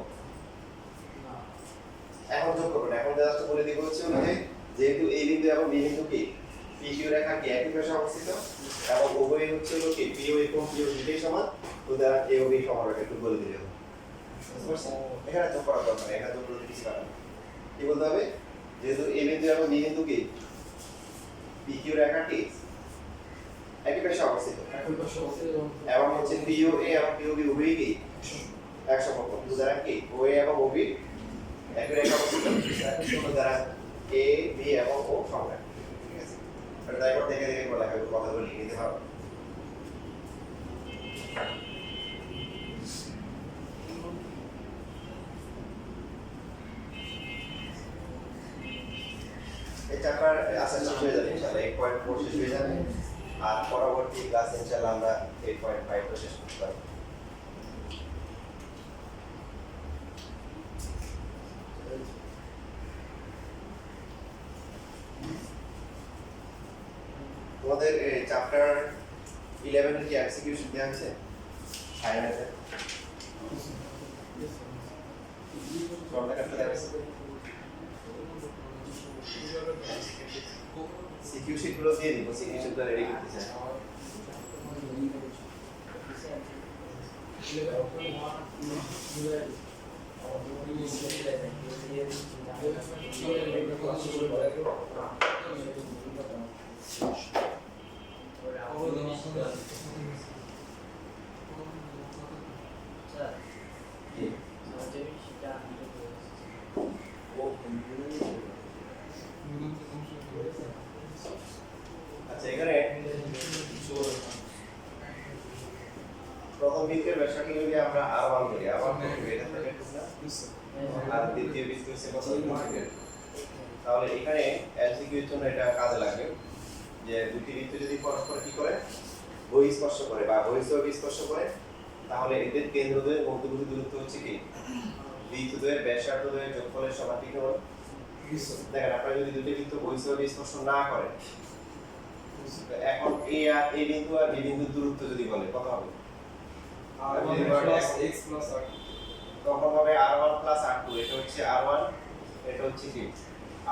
এখন যোগ করব না, এখন জাস্ট বলে দিব হচ্ছে যে যেহেতু এই বিন্দু এবং বি বিন্দু কি PQ রেখা কি একই পাশে অবস্থিত এবং উভয় হচ্ছে হলো কি PO এবং PO দুটোই সমান, সুতরাং AOB সমান রেখা একটু বলে দিলে হবে। বুঝতে পারছেন? এখানে যোগ করা দরকার নেই, এখানে যোগ করতে কিছু কারণ কি বলতে হবে যেহেতু এই বিন্দু এবং বি বিন্দু কি PQ রেখা কি একই পাশে অবস্থিত
একই পাশে অবস্থিত
এবং হচ্ছে POA এবং POB উভয়ই কি 100 পক্ষ, সুতরাং কি OA এবং OB একই রেখা অবস্থিত, সুতরাং A B এবং O সমান। ঠিক আছে, এটা তারপর দেখে দেখে বলা হবে, কথাগুলো লিখে নিতে হবে। এই চ্যাপ্টার আশা শেষ হয়ে যাবে ইনশাআল্লাহ, 8.4 শেষ হয়ে যাবে আর পরবর্তী ক্লাস ইনশাআল্লাহ আমরা 8.5 টা শেষ করতে পারবো। তোমাদের চ্যাপ্টার 11 এর কি এমসিকিউ শিট দেওয়া হয়েছে ফাইনালে কোনটা কাটতে দেওয়া হয়েছে? সিকিউ শিট গুলো দিয়ে দিব, সিকিউ শিট গুলো রেডি করতে চাই। আচ্ছা, এখানে প্রথম বৃত্তের ব্যাসার্ধকে যদি আমরা r1 ধরি, r1 কত এটা থাকে না, আর দ্বিতীয় বৃত্ত হচ্ছে কত, তাহলে এখানে এমসিকিউ এর জন্য এটা কাজে লাগবে যে দুটি বৃত্ত যদি পরস্পর কি করে বহিঃস্পর্শ করে বা বহিঃস্থ স্পর্শ করে, তাহলে এদের কেন্দ্রদ্বয়ের মধ্যবর্তী দূরত্ব হচ্ছে কি বৃত্তদ্বয়ের ব্যাসার্ধদ্বয়ের যোগফলের সমানুপাতিক হবে। দেখেন আপনারা যদি দুটি বৃত্ত বহিঃস্থ স্পর্শ না করে, এখন এ আর এ বিন্দু আর বি বিন্দুর দূরত্ব যদি বলে কত হবে,
x plus r
তখন হবে r1 plus r2, এটা হচ্ছে r1 এটা হচ্ছে কি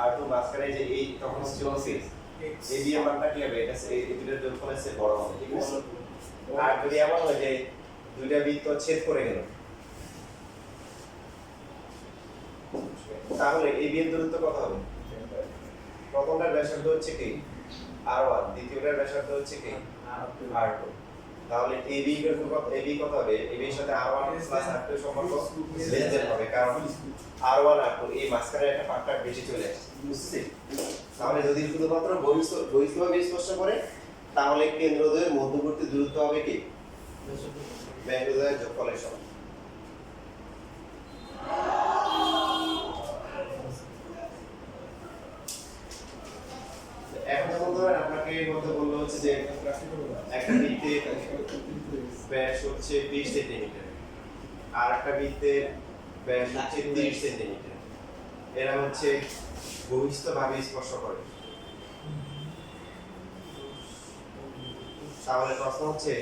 r2, মাঝখানে যে এই তখন হচ্ছে c এই বি এর মানটা কি হবে, এটা এই দুটোর যোগফলের চেয়ে বড় হবে। ঠিক আছে, আর যদি এমন হয় যে দুইটা বৃত্ত ছেদ করে গেল, তাহলে এই বি এর দূরত্ব কত হবে? প্রথমটার ব্যাসার্ধ হচ্ছে কি r1, দ্বিতীয়টার ব্যাসার্ধ হচ্ছে কি r2, তাহলে AB এর কত, AB কত হবে, AB এর সাথে r1 প্লাস r2 এর সম্পর্ক লেনদেন হবে, কারণ r1 r2 এই মাঝখানে একটা পার্টটা বেশি চলে আসে। বুঝছিস? তাহলে যদি শুধুমাত্র বহিঃস্থভাবে স্পর্শ করে, তাহলে কেন্দ্রদ্বয়ের মধ্যবর্তী দূরত্ব হবে কি ব্যাসার্ধের যোগফলের সমান। এখন যখন ধরেন আপনাকে বলতে বললো হচ্ছে যে একটা বৃত্তের ব্যাস হচ্ছে 20 সেন্টিমিটার আর একটা বৃত্তের ব্যাস হচ্ছে 30 সেন্টিমিটার, এরা হচ্ছে বহিঃস্থভাবে স্পর্শ করে, তাহলে প্রশ্ন হচ্ছে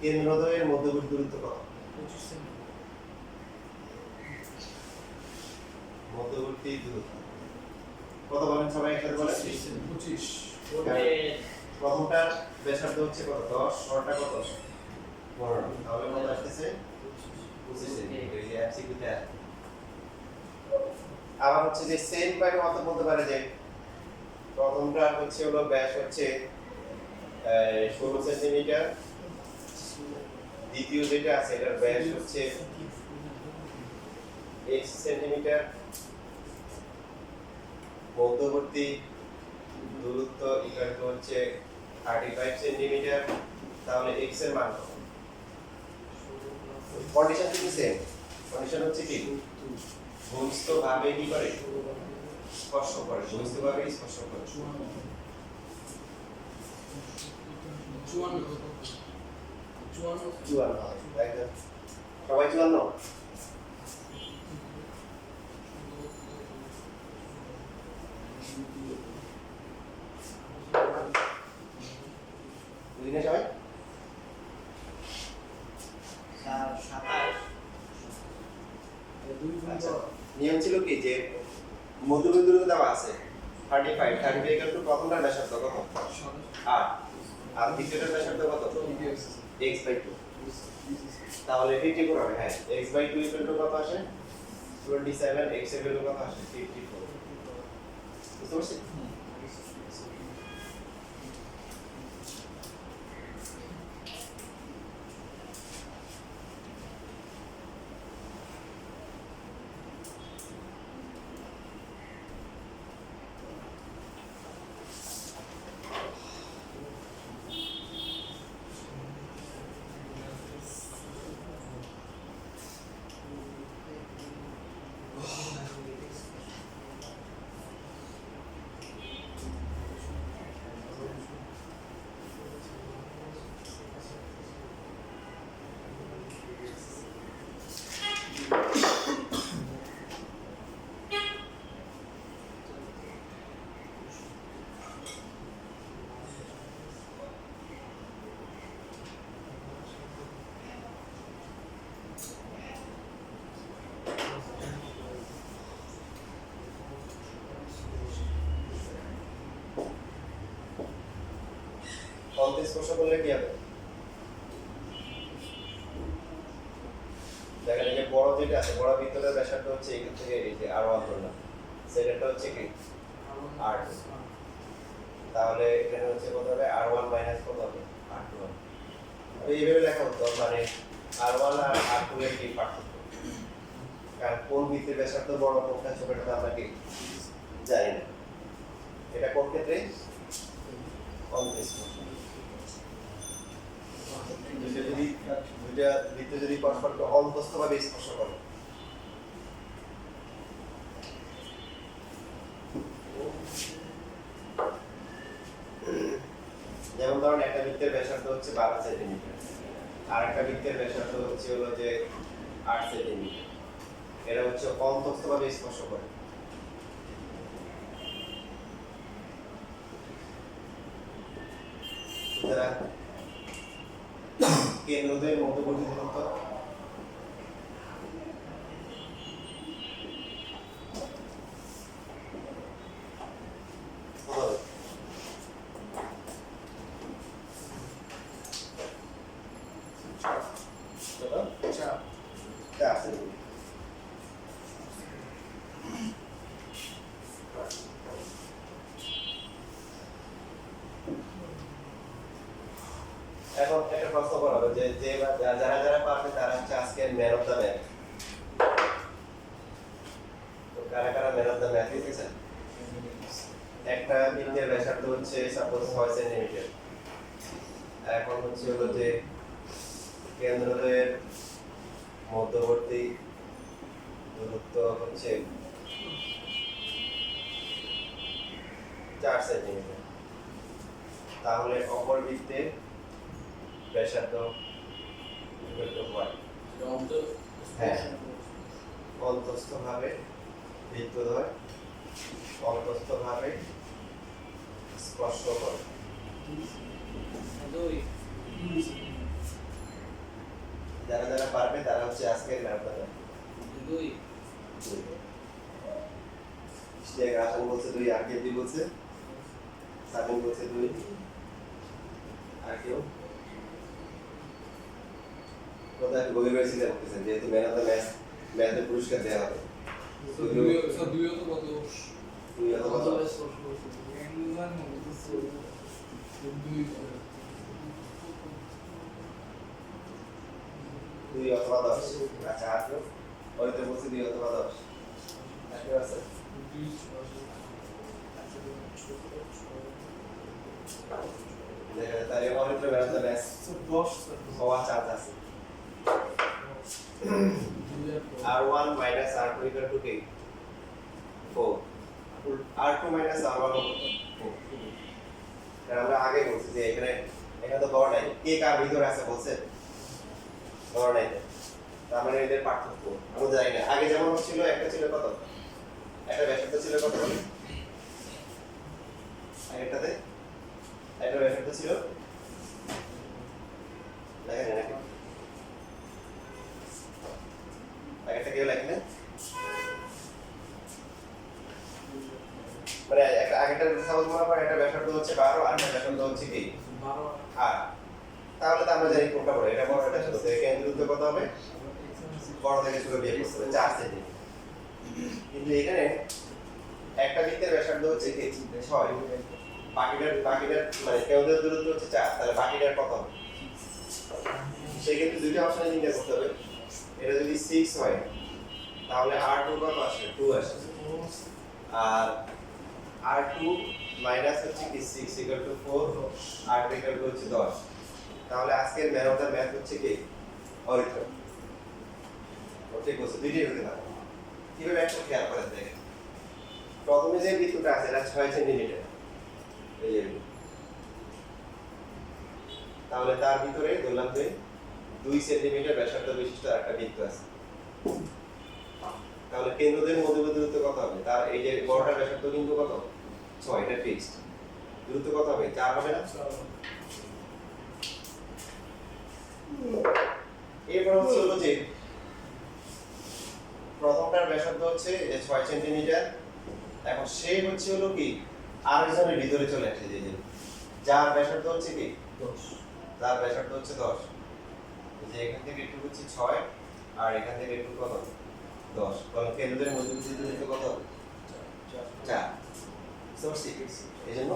কেন্দ্রদ্বয়ের মধ্যবর্তী দূরত্ব কত?
25 সেমি।
মধ্যবর্তী দূরত্ব কত বলেন সবাই একসাথে বলেন?
25
প্রথমটার ব্যাসার্ধ হচ্ছে কত 10, পরেরটা কত 15, তাহলে কত আসছে 25 সেন্টিমিটার। এই এমসিকিউতে আসে। আবার হচ্ছে যে সেম পাইলে কত বলতে পারে যে প্রথমটার হচ্ছে হলো ব্যাস হচ্ছে 16 সেন্টিমিটার, দ্বিতীয় যেটা আছে এটার ব্যাস হচ্ছে 8 সেন্টিমিটার, মধ্যবর্তী দূরত্ব ইকুয়াল টু হচ্ছে 35 সেন্টিমিটার, তাহলে x এর মান কত? কন্ডিশন কি সেম, কন্ডিশন হচ্ছে কি বহিঃস্থভাবে কি করে স্পর্শ করে, বহিঃস্থভাবে স্পর্শ করে।
54
54 হয়, একদম সবাই 54। বুঝলি সবাই? আচ্ছা, নিয়ম ছিল কি যে মধ্যবিন্দু দেওয়া আছে 35 35 টু প্রথমটার ব্যাসার্ধ কত 8 আর দ্বিতীয়টার ব্যাসার্ধ কত x বাই 2 তাহলে 54 হবে। হ্যাঁ x বাই 2 ইকুয়াল টু কত আসে 27 x এর ভ্যালু কত আসে 54 বুঝতে পারছিস? অন্ত স্পর্শ করলে কি হবে? দেখেন এই যে বড় যেটা আছে বড় বৃত্তটার ব্যাসার্ধ হচ্ছে এখান থেকে এই যে r1 ধরলাম সেটাটা হচ্ছে কি r2 তাহলে এখানে হচ্ছে কত হবে r1 মাইনাস কত হবে r2 এইভাবে লেখা হতো মানে r1 আর r2 এর কি পার্থক্য কারণ কোন বৃত্তের ব্যাসার্ধ বড় কোনটা ছোটটা আমরা কি জানি না এটা কোন ক্ষেত্রে অন্ত স্পর্শ দুইটা বৃত্ত যদি পরস্পরকে অন্তস্থভাবে স্পর্শ করে যেমন ধরুন একটা বৃত্তের ব্যাসার্ধ হচ্ছে 12 সেন্টিমিটার আর একটা বৃত্তের ব্যাসার্ধ হচ্ছে হলো যে 8 সেন্টিমিটার এরা হচ্ছে অন্তস্থভাবে স্পর্শ করে সুতরাং কেন্দ্রদের মধ্যবর্তী দূরত্ব এখন একটা প্রশ্ন করা হবে যে যারা যারা পারবে তারা হচ্ছে আজকে ম্যান অফ দ্য ম্যাচ তো কারা কারা ম্যান অফ দ্য ম্যাচ লিখেছেন একটা বৃত্তের ব্যাসার্ধ হচ্ছে সাপোজ 6 সেন্টিমিটার এখন হচ্ছে হলো যে কেন্দ্রদের মধ্যবর্তী দূরত্ব হচ্ছে 4 সেন্টিমিটার তাহলে অপর বৃত্তের ব্যাসার্ধ হ্যাঁ অন্তস্থভাবে বৃত্তদ্বয় অন্তস্থভাবে স্পর্শ করে যারা যারা পারবে তারা হচ্ছে আজকের ম্যারাথনে আসাম বলছে 2 আর কেবি বলছে সাবিন বলছে 2 আর কেউ কোথায় গভীর হয়েছিল বলতেছেন যেহেতু ম্যান অফ দ্য ম্যাচ ম্যাচে পুরস্কার দেওয়া হবে
দুই অত কত
দুই অথবা 10 আচ্ছা আর কেউ ওইটা বলছে 2 অথবা 10 আর কেউ আছে তাহলে অনেকটা ম্যান অফ দ্য ম্যাচ হওয়ার চান্স আছে R1 minus R2 equal to K 4 R2 minus R1 4 আমরা আগে বলছি যে এখানে তো বড় নাই কে কার ভিতরে আছে বলছে বড় নাই তার মানে এদের পার্থক্য আমরা জানি না আগে যেমন ছিল একটা ছিল কত একটা ব্যাসার্ধ ছিল কত আগেরটাতে একটা ব্যাসার্ধ ছিল লেখেন নাকি আগেরটা কেউ লেখেন মানে একটা আগেরটা সাপোজ মনে করেন একটা ব্যাসার্ধ হচ্ছে 12 আর একটা ব্যাসার্ধ হচ্ছে কি 8 তাহলে তো আমরা জানি কোনটা বড় এটা বড় এটা ছোট তো এখানে দূরত্ব কত হবে বড় থেকে ছোট বিয়োগ করতে হবে 4 সেন্টিমিটার কিন্তু এখানে একটা বৃত্তের ব্যাসার্ধ হচ্ছে কি 6 বাকিটার মানে কেন্দ্রের দূরত্ব হচ্ছে 4 তাহলে বাকিটার কত হবে সেক্ষেত্রে দুইটা অপশনে নির্ণয় করতে হবে এটা যদি 6 হয় তাহলে r2 কত আসবে 2 আসবে আর r2 মাইনাস হচ্ছে কি 6 equal to 4 r2 equal to হচ্ছে 10 তাহলে আজকের ম্যান অফ দ্য ম্যাথ হচ্ছে কি অরিথম ঠিক আছে দুইটাই হতে পারে কিভাবে একটা খেয়াল করেন দেখেন প্রথমে যে বৃত্তটা আছে এটা 6 সেন্টিমিটার এই যে তাহলে তার ভিতরে ধরলাম যে 2 সেন্টিমিটার ব্যাসার্ধ বিশিষ্ট একটা বৃত্ত আছে তাহলে কেন্দ্রদের মধ্যবর্তী দূরত্ব কত হবে তার এই যে বড়টার ব্যাসার্ধ কিন্তু কত 6 এটা ফিক্সড দূরত্ব কত হবে 4 হবে না এরপর হচ্ছে হলো যে প্রথমটার ব্যাসার্ধ হচ্ছে যে 6 সেন্টিমিটার এখন সে হচ্ছে হলো কি আরেকজনের ভিতরে চলে আসে যে যার ব্যাসার্ধ হচ্ছে কি 10 যার ব্যাসার্ধ হচ্ছে 10 যে এখান থেকে একটু হচ্ছে 6 আর এখান থেকে একটু কত 10 কারণ কেন্দ্রের মধ্যবর্তী দূরত্ব কত 4 সো এইজন্য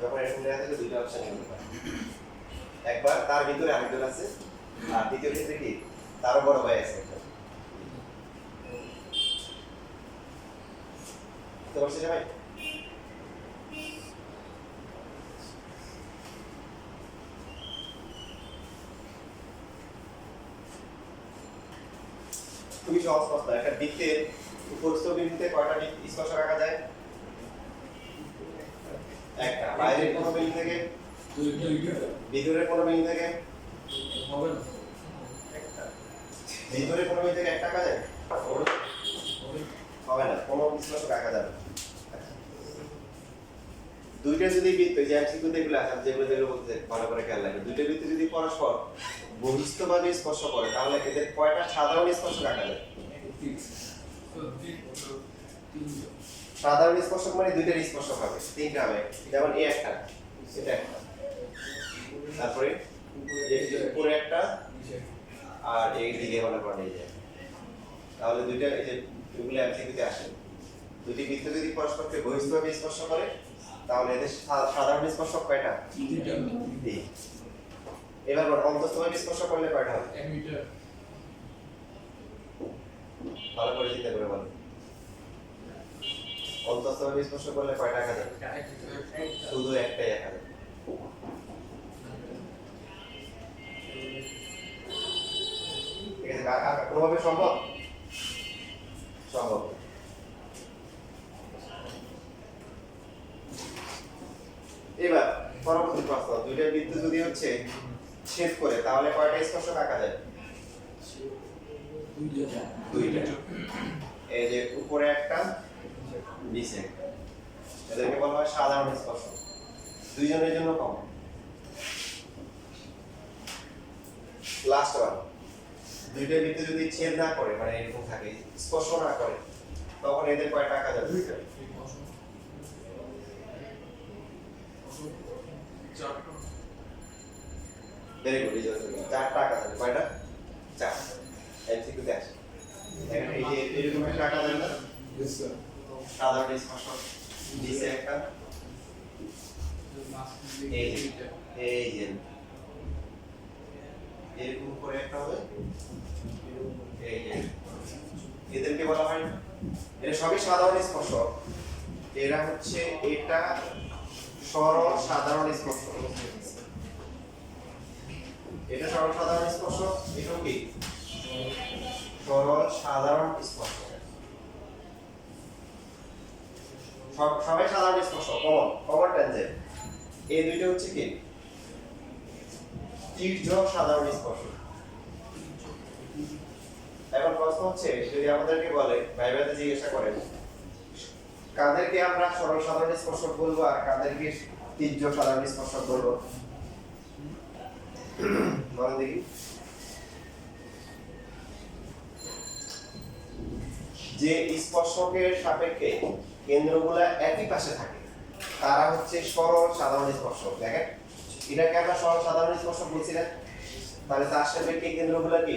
যখন এরকম দেয়া থাকে দুইটা অপশন নিতে পারে একবার তার ভিতরে আরেকজন আছে আর দ্বিতীয় ক্ষেত্রে কি তারও বড় ভাই আছে তো বলছি ভাই খুবই সহজ প্রশ্ন একটা বৃত্তের উপরস্থ বিন্দুতে কয়টা স্পর্শক আঁকা যায় একটা বাইরের কোন বিন্দু থেকে ভিতরের কোন বিন্দু থেকে
হবে না
ভিতরের কোন বিন্দু থেকে একটা আঁকা যায় হবে না কোনো স্পর্শক আঁকা যাবে দুইটা যদি বৃত্ত যে এমসিকিউ যেগুলো আছে যেগুলো বলতে ভালো করে খেয়াল রাখবেন দুইটা বৃত্ত যদি পরস্পর বহিস্থভাবে স্পর্শ করে তাহলে এদের কয়টা সাধারণ স্পর্শক আঁকা যায় সাধারণ স্পর্শক মানে দুইটার স্পর্শক হবে তিনটা হবে যেমন এই একটা এটা একটা তারপরে উপরে একটা আর এই দিকে মনে করেন এই যে তাহলে দুইটা এই যে এগুলো এমসিকিউতে আসে দুটি বৃত্ত যদি পরস্পরকে বহিস্থভাবে স্পর্শ করে তাহলে এদের সাধারণ স্পর্শক কয়টা তিনটা এবার অন্তঃস্থভাবে স্পর্শ করলে কয়টা হবে
1 মিটার
ভালো করে চিন্তা করে বলেন অন্তঃস্থভাবে স্পর্শ করলে কয়টা আঁকা যাবে শুধু একটাই আঁকা যাবে ঠিক আছে কোনোভাবে সম্ভব সম্ভব এবার পরবর্তী প্রশ্ন দুইটা বৃত্ত যদি হচ্ছে ছেদ করে তাহলে কয়টা স্পর্শক আঁকা যায় দুইটা এই যে উপরে একটা নিচে একটা এদেরকে বলা হয় সাধারণ স্পর্শক দুইজনের জন্য কম লাস্ট ওয়ান দুইটা বৃত্ত যদি ছেদ না করে মানে এরকম থাকে স্পর্শ না করে তখন এদের কয়টা আঁকা যাবে ভেরি গুড চারটা আঁকা যাবে কয়টা 4 এমসিকিউতে আসে দেখেন এই যে এরকম একটা আঁকা যাবে না সাধারণ স্পর্শক নিচে একটা এই যে এরকম উপরে একটা হবে এই যে এদেরকে বলা হয় এটা সবই সাধারণ স্পর্শক এরা হচ্ছে এটা সরল সাধারণ স্পর্শক এটা সরল সাধারণ স্পর্শক এটা কি সরল সাধারণ স্পর্শক সবাই সাধারণ স্পর্শক কমন ট্যানজেন্ট এই দুইটা হচ্ছে কি তির্যক সাধারণ স্পর্শক এখন প্রশ্ন হচ্ছে যদি আমাদেরকে বলে ভাইভাতে জিজ্ঞাসা করেন কাদেরকে আমরা সরল সাধারণ স্পর্শক বলবো আর কাদেরকে তির্যক সাধারণ স্পর্শক বলবো বলেন দেখি যে স্পর্শকের সাপেক্ষে কেন্দ্রগুলো একই পাশে থাকে তারা হচ্ছে সরল সাধারণ স্পর্শক। দেখেন এটাকে আমরা সরল সাধারণ স্পর্শক বলছি না, তাহলে তার সাপেক্ষে কেন্দ্রগুলো কি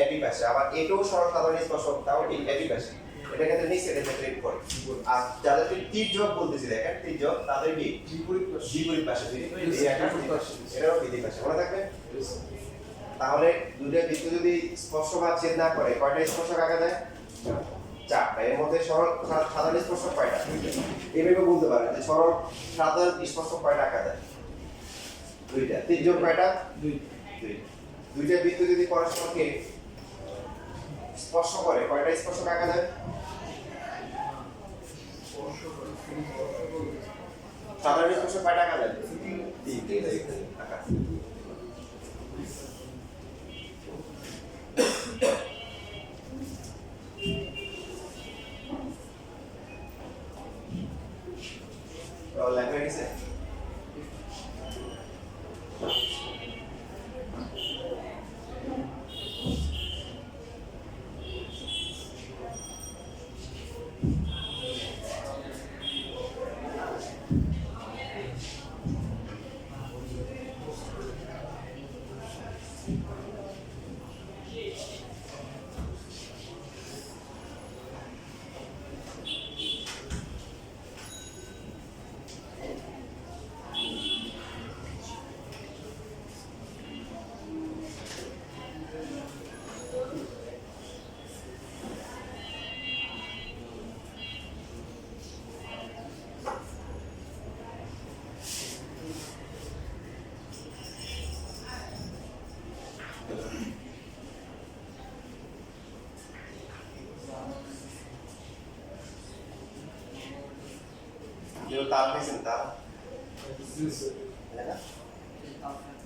একই পাশে। আবার এটাও সরল সাধারণ স্পর্শক, তাও কি একই পাশে। এটা ক্ষেত্রে নিচে এটা ট্রেড করে। আর যাদেরকে তির্যক বলতেছি দেখেন তির্যক তাদের কি বিপরীত পাশে, এই একটা এটাও বিপরীত পাশে মনে থাকবে। তাহলে দুইটা বৃত্ত যদি স্পর্শভাব ছেদ না করে কয়টা স্পর্শক আঁকা যায়? চারটা। এর মধ্যে সরল সাধারণ স্পর্শক কয়টা? এইভাবে বলতে পারেন যে সরল সাধারণ স্পর্শক কয়টা আঁকা যায়? দুইটা। তির্যক কয়টা? দুইটা বৃত্ত যদি পরস্পরকে স্পর্শ করে কয়টা স্পর্শক আঁকা যায়? সাধারণ স্পর্শক কয়টা আঁকা যায়? তিনটা আঁকা। লেখা গেছে কেউ তাল খাইছেন? তাল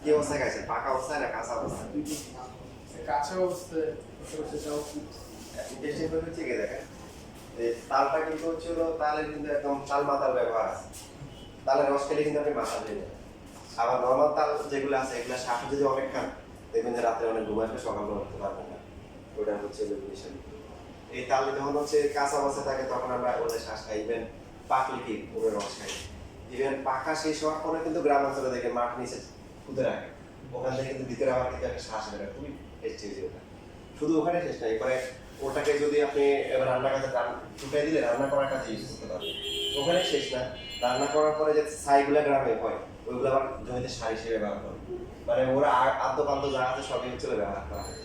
কি অবস্থায় খাইছেন? পাকা অবস্থায় না কাঁচা অবস্থায়?
কাঁচা অবস্থায়
ইন্টারেস্টিং করে হচ্ছে কি দেখেন যে তালটা কিন্তু হচ্ছে হলো তালের কিন্তু একদম তাল মাতাল ব্যবহার আছে। তালের রস খেলে কিন্তু আপনি মাথা দিয়ে যান। আবার নর্মাল তাল যেগুলো আছে এগুলো সাথে যদি অনেক খান দেখবেন যে রাত্রে অনেক ঘুম আসবে, সকালে উঠতে পারবেন না। ওইটা হচ্ছে বিষয়। এই তাল যখন হচ্ছে কাঁচা অবস্থায় থাকে তখন আমরা ওদের শ্বাস খাই, ইভেন পাকলে কি ওদের রস খাই। ইভেন পাকা শেষ হওয়ার পরে কিন্তু গ্রাম অঞ্চলে দেখে মাঠ নিচে খুঁজে রাখে, ওখান থেকে কিন্তু ভিতরে আবার কিন্তু একটা শ্বাস বেরোয়, খুবই টেস্টি হয়েছে ওটা। শুধু ওখানে শেষ নাই, এরপরে ওটাকে যদি আপনি এবার রান্নার কাজে ফুটাই দিলে রান্না করার কাজে ইউজ করতে পারবেন। ওখানে শেষ না, রান্না করার পরে যে ছাইগুলা গ্রামে হয় ওইগুলো আবার জমিতে সার হিসেবে ব্যবহার করে। মানে ওরা আদ্যপান্ত যা আছে সবই হচ্ছে ব্যবহার করা হয়।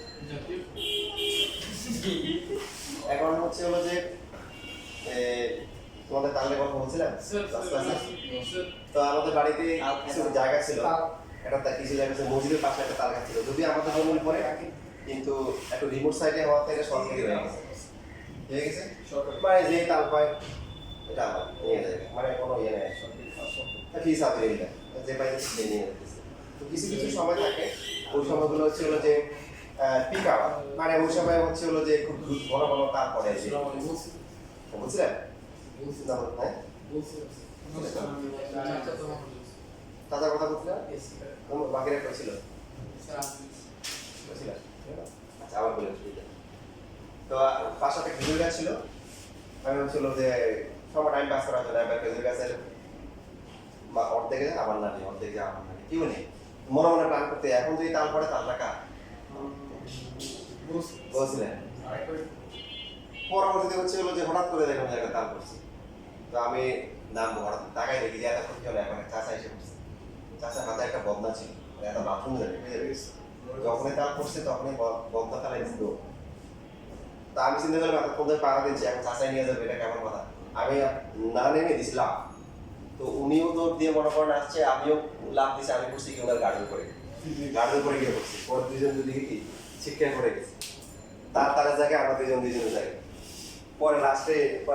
এখন হচ্ছে হলো যে তোমাদের তাহলে কথা বলছিলাম তো আমাদের বাড়িতে কিছু জায়গা ছিল, একটা কিছু জায়গা ছিল মসজিদের পাশে একটা তাল গাছ ছিল, যদি আমাদের জমির পরে কিন্তু একটু রিমোট সাইডে হওয়া থেকে সরকারি হয়ে গেছে, হয়ে গেছে মানে যে তাল পায় এটা আমার নিয়ে যায়, মানে কোনো ইয়ে নেই ফিস আপনি নিয়ে যায় যে পাই সে নিয়ে যাচ্ছে। তো কিছু কিছু সময় থাকে ওই সময়গুলো হচ্ছে হলো যে পিক আওয়ার, মানে ওই সময় হচ্ছে হলো যে খুব ঘন ঘন তার পড়ে বুঝলেন? হ্যাঁ তাজা কথা বলছিলাম, বাকিরা করেছিল আচ্ছা আবার বলে তো পাশাতে খেজুর গাছ ছিল। আমি হচ্ছিল যে সময় টাইম পাস করার জন্য একবার খেজুর গাছের অর্ধেকে আবার না নেই, অর্ধেকে আবার না নেই, কেউ নেই, মনে মনে প্ল্যান করতে এখন যদি তাল পড়ে তাল টাকা বলছিলেন। পরবর্তীতে হচ্ছে হলো যে হঠাৎ করে দেখলাম জায়গায় তাল পড়ছে, তো আমি নাম হঠাৎ তাকাই দেখি যে এত ক্ষতি হলো, এখন চাষা এসে পড়ছে। চাষার হাতে একটা বদনা ছিল, এত বাথরুম যাবে যখনই তাল পড়ছে তখনই বদনা তালাই দিল। তা আমি চিন্তা করলাম এত কোথায় পাড়া দিচ্ছি, এখন চাষাই নিয়ে যাবে, এটা কেমন কথা। আমি না নেমে দিছিলাম, তো উনিও দৌড় দিয়ে মনে করেন আসছে, আমিও লাভ দিচ্ছি, আমি করছি কি ওনার গাড়ির উপরে গিয়ে পড়ছি। পরে দুইজন দুদিকে কি শিক্ষা করে গেছি, তার জায়গায় আমরা দুইজনের জায়গায়। পরে লাস্টে